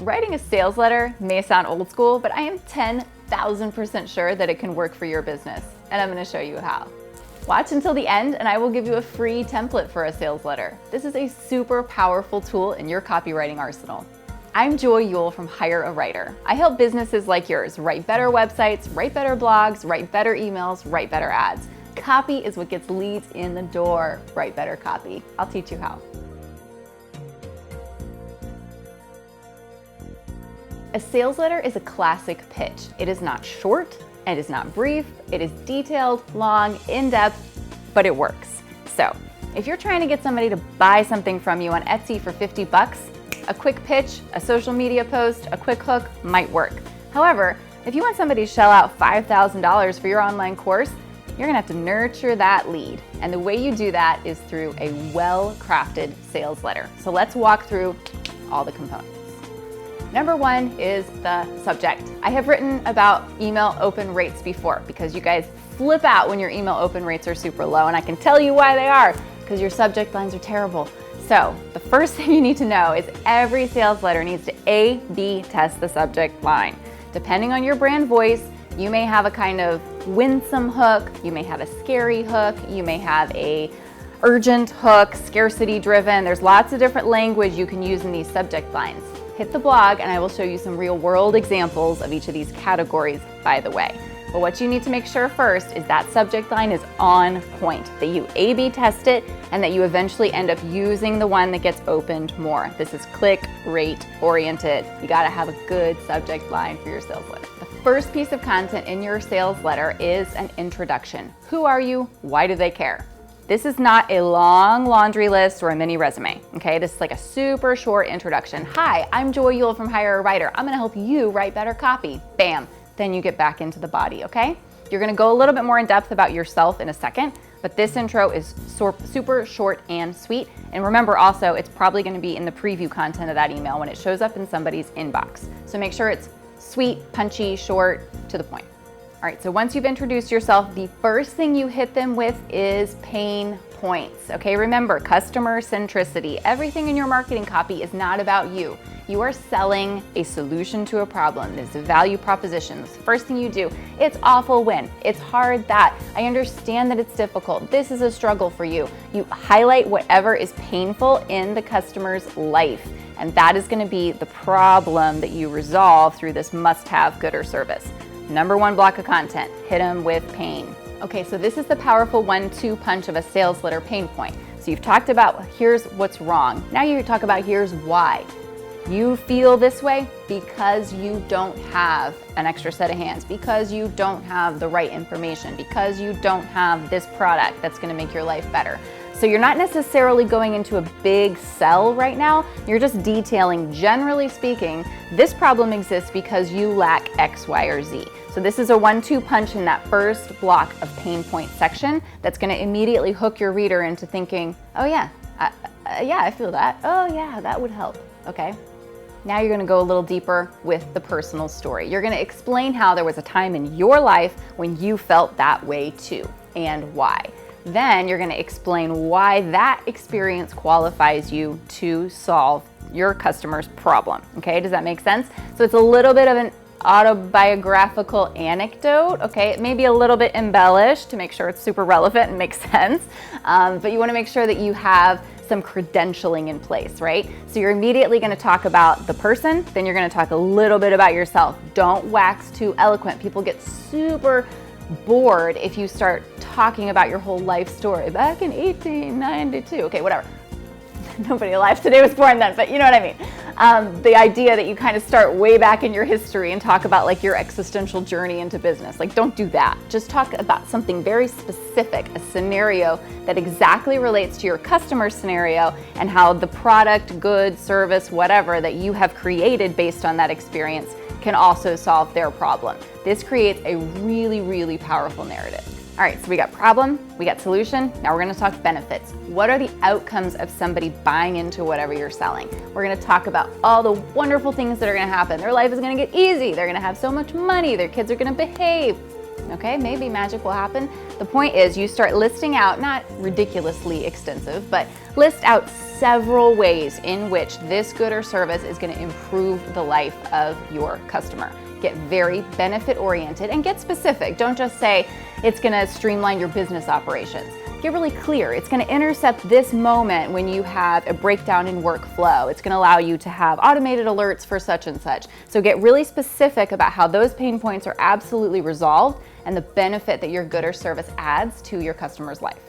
Writing a sales letter may sound old school, but I am 10,000% sure that it can work for your business, and I'm going to show you how. Watch until the end and I will give you a free template for a sales letter. This is a super powerful tool in your copywriting arsenal. I'm Joy Yule from Hire a Writer. I help businesses like yours write better websites, write better blogs, write better emails, write better ads. Copy is what gets leads in the door. Write better copy. I'll teach you how. A sales letter is a classic pitch. It is not short, it is not brief, it is detailed, long, in-depth, but it works. So, if you're trying to get somebody to buy something from you on Etsy for 50 bucks, a quick pitch, a social media post, a quick hook might work. However, if you want somebody to shell out $5,000 for your online course, you're gonna have to nurture that lead. And the way you do that is through a well-crafted sales letter. So let's walk through all the components. Number one is the subject. I have written about email open rates before because you guys flip out when your email open rates are super low, and I can tell you why they are, because your subject lines are terrible. So the first thing you need to know is every sales letter needs to A/B test the subject line. Depending on your brand voice, you may have a kind of winsome hook, you may have a scary hook, you may have a urgent hook, scarcity driven. There's lots of different language you can use in these subject lines. Hit the blog and I will show you some real world examples of each of these categories, by the way. But what you need to make sure first is that subject line is on point, that you A/B test it, and that you eventually end up using the one that gets opened more. This is click rate oriented. You gotta have a good subject line for your sales letter. The first piece of content in your sales letter is an introduction. Who are you? Why do they care? This is not a long laundry list or a mini resume, okay? This is like a super short introduction. Hi, I'm Joy Yule from Hire a Writer. I'm gonna help you write better copy. Bam, then you get back into the body, okay? You're gonna go a little bit more in depth about yourself in a second, but this intro is super short and sweet. And remember also, it's probably gonna be in the preview content of that email when it shows up in somebody's inbox. So make sure it's sweet, punchy, short, to the point. All right, so once you've introduced yourself, the first thing you hit them with is pain points. Okay, remember, customer centricity. Everything in your marketing copy is not about you. You are selling a solution to a problem. There's a value proposition. It's the first thing you do. It's awful when. It's hard that. I understand that it's difficult. This is a struggle for you. You highlight whatever is painful in the customer's life. And that is gonna be the problem that you resolve through this must-have good or service. Number one block of content, hit them with pain. Okay, so this is the powerful 1-2 punch of a sales letter pain point. So you've talked about here's what's wrong. Now you talk about here's why. You feel this way because you don't have an extra set of hands, because you don't have the right information, because you don't have this product that's gonna make your life better. So you're not necessarily going into a big sell right now. You're just detailing, generally speaking, this problem exists because you lack X, Y, or Z. So this is a 1-2 punch in that first block of pain point section that's gonna immediately hook your reader into thinking, oh yeah, I feel that. Oh yeah, that would help, okay? Now you're gonna go a little deeper with the personal story. You're gonna explain how there was a time in your life when you felt that way too, and why. Then you're gonna explain why that experience qualifies you to solve your customer's problem, okay? Does that make sense? So it's a little bit of an autobiographical anecdote, okay? It may be a little bit embellished to make sure it's super relevant and makes sense, but you wanna make sure that you have some credentialing in place, right? So you're immediately gonna talk about the person, then you're gonna talk a little bit about yourself. Don't wax too eloquent. People get super bored if you start talking about your whole life story. Back in 1892, okay, whatever. Nobody alive today was born then, but you know what I mean. The idea that you kind of start way back in your history and talk about like your existential journey into business. Like, don't do that. Just talk about something very specific, a scenario that exactly relates to your customer scenario and how the product, good, service, whatever that you have created based on that experience can also solve their problem. This creates a really, really powerful narrative. All right, so we got problem, we got solution, now we're gonna talk benefits. What are the outcomes of somebody buying into whatever you're selling? We're gonna talk about all the wonderful things that are gonna happen. Their life is gonna get easy, they're gonna have so much money, their kids are gonna behave, Okay, maybe magic will happen. The point is you start listing out, not ridiculously extensive, but list out several ways in which this good or service is going to improve the life of your customer. Get very benefit oriented and get specific. Don't just say it's going to streamline your business operations. Get really clear. It's going to intercept this moment when you have a breakdown in workflow. It's going to allow you to have automated alerts for such and such. So get really specific about how those pain points are absolutely resolved and the benefit that your good or service adds to your customer's life.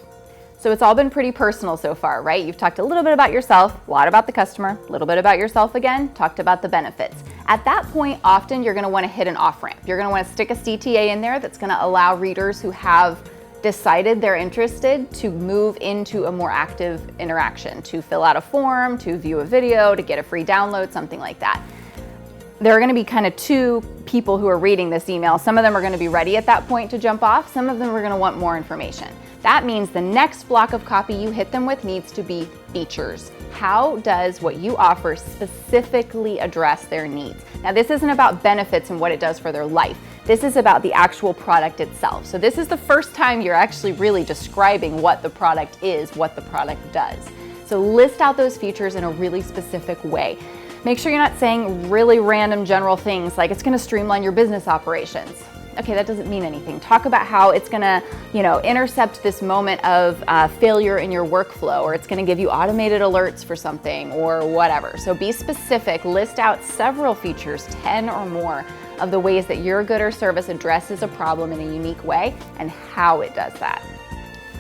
So it's all been pretty personal so far, right? You've talked a little bit about yourself, a lot about the customer, a little bit about yourself again, talked about the benefits. At that point, often you're going to want to hit an off-ramp. You're going to want to stick a CTA in there that's going to allow readers who have decided they're interested to move into a more active interaction, to fill out a form, to view a video, to get a free download, something like that. There are going to be kind of two people who are reading this email. Some of them are going to be ready at that point to jump off. Some of them are going to want more information. That means the next block of copy you hit them with needs to be features. How does what you offer specifically address their needs? Now, this isn't about benefits and what it does for their life. This is about the actual product itself. So this is the first time you're actually really describing what the product is, what the product does. So list out those features in a really specific way. Make sure you're not saying really random general things like it's going to streamline your business operations. Okay, that doesn't mean anything. Talk about how it's going to, intercept this moment of failure in your workflow, or it's going to give you automated alerts for something or whatever. So be specific, list out several features, 10 or more, of the ways that your good or service addresses a problem in a unique way and how it does that.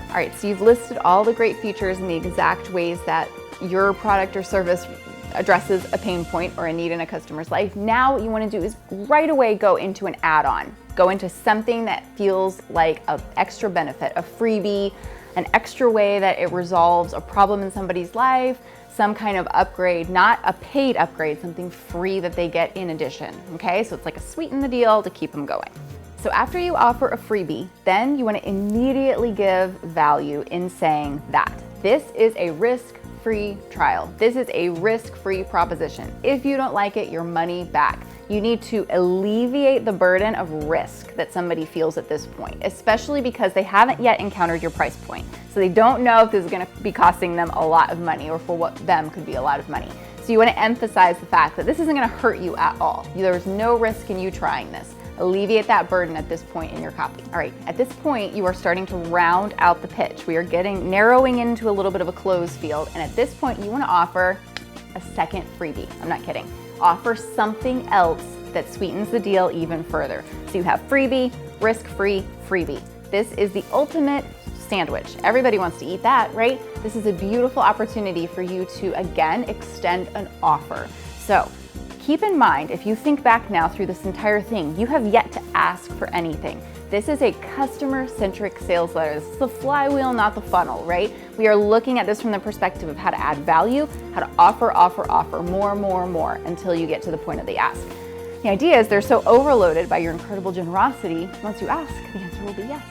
All right, so you've listed all the great features and the exact ways that your product or service addresses a pain point or a need in a customer's life. Now what you want to do is right away go into an add-on. Go into something that feels like an extra benefit, a freebie, an extra way that it resolves a problem in somebody's life, some kind of upgrade, not a paid upgrade, something free that they get in addition, okay? So it's like a sweeten the deal to keep them going. So after you offer a freebie, then you want to immediately give value in saying that this is a risk-free trial. This is a risk-free proposition. If you don't like it, your money back. You need to alleviate the burden of risk that somebody feels at this point, especially because they haven't yet encountered your price point. So they don't know if this is going to be costing them a lot of money or for what them could be a lot of money. So you want to emphasize the fact that this isn't going to hurt you at all. There's no risk in you trying this. Alleviate that burden at this point in your copy. All right, at this point, you are starting to round out the pitch. We are narrowing into a little bit of a close field. And at this point, you want to offer a second freebie. I'm not kidding. Offer something else that sweetens the deal even further. So you have freebie, risk-free, freebie. This is the ultimate sandwich. Everybody wants to eat that, right? This is a beautiful opportunity for you to, again, extend an offer. So keep in mind, if you think back now through this entire thing, you have yet to ask for anything. This is a customer-centric sales letter. This is the flywheel, not the funnel, right? We are looking at this from the perspective of how to add value, how to offer more until you get to the point of the ask. The idea is they're so overloaded by your incredible generosity, once you ask, the answer will be yes.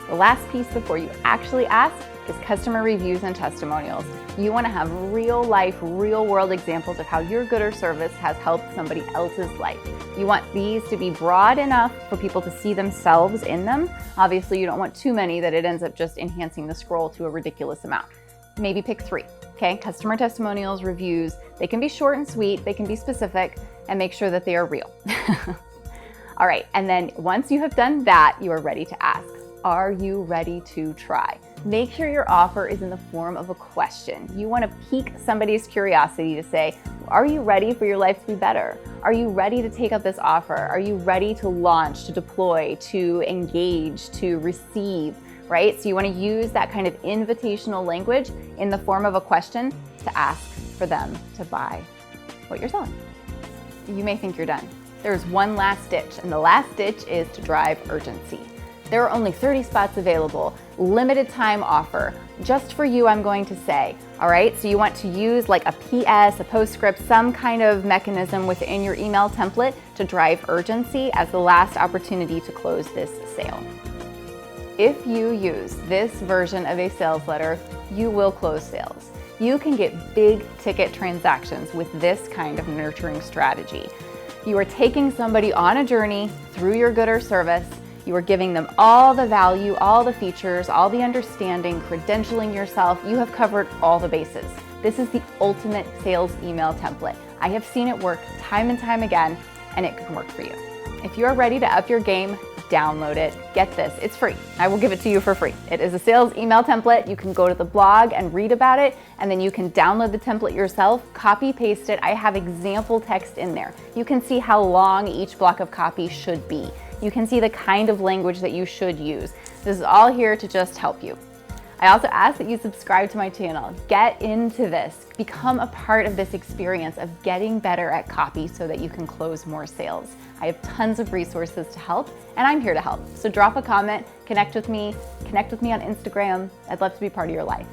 The last piece before you actually ask is customer reviews and testimonials. You want to have real life, real world examples of how your good or service has helped somebody else's life. You want these to be broad enough for people to see themselves in them. Obviously, you don't want too many that it ends up just enhancing the scroll to a ridiculous amount. Maybe pick 3, okay? Customer testimonials, reviews, they can be short and sweet, they can be specific, and make sure that they are real. All right, and then once you have done that, you are ready to ask. Are you ready to try? Make sure your offer is in the form of a question. You want to pique somebody's curiosity to say, are you ready for your life to be better? Are you ready to take up this offer? Are you ready to launch, to deploy, to engage, to receive, right? So you want to use that kind of invitational language in the form of a question to ask for them to buy what you're selling. You may think you're done. There's one last ditch, and the last ditch is to drive urgency. There are only 30 spots available, limited time offer. Just for you, I'm going to say, all right? So you want to use like a PS, a postscript, some kind of mechanism within your email template to drive urgency as the last opportunity to close this sale. If you use this version of a sales letter, you will close sales. You can get big ticket transactions with this kind of nurturing strategy. You are taking somebody on a journey through your good or service. You are giving them all the value, all the features, all the understanding, credentialing yourself. You have covered all the bases. This is the ultimate sales email template. I have seen it work time and time again, and it can work for you. If you are ready to up your game, download it. Get this, it's free. I will give it to you for free. It is a sales email template. You can go to the blog and read about it, and then you can download the template yourself, copy paste it. I have example text in there. You can see how long each block of copy should be. You can see the kind of language that you should use. This is all here to just help you. I also ask that you subscribe to my channel. Get into this. Become a part of this experience of getting better at copy so that you can close more sales. I have tons of resources to help, and I'm here to help. So drop a comment, connect with me on Instagram. I'd love to be part of your life.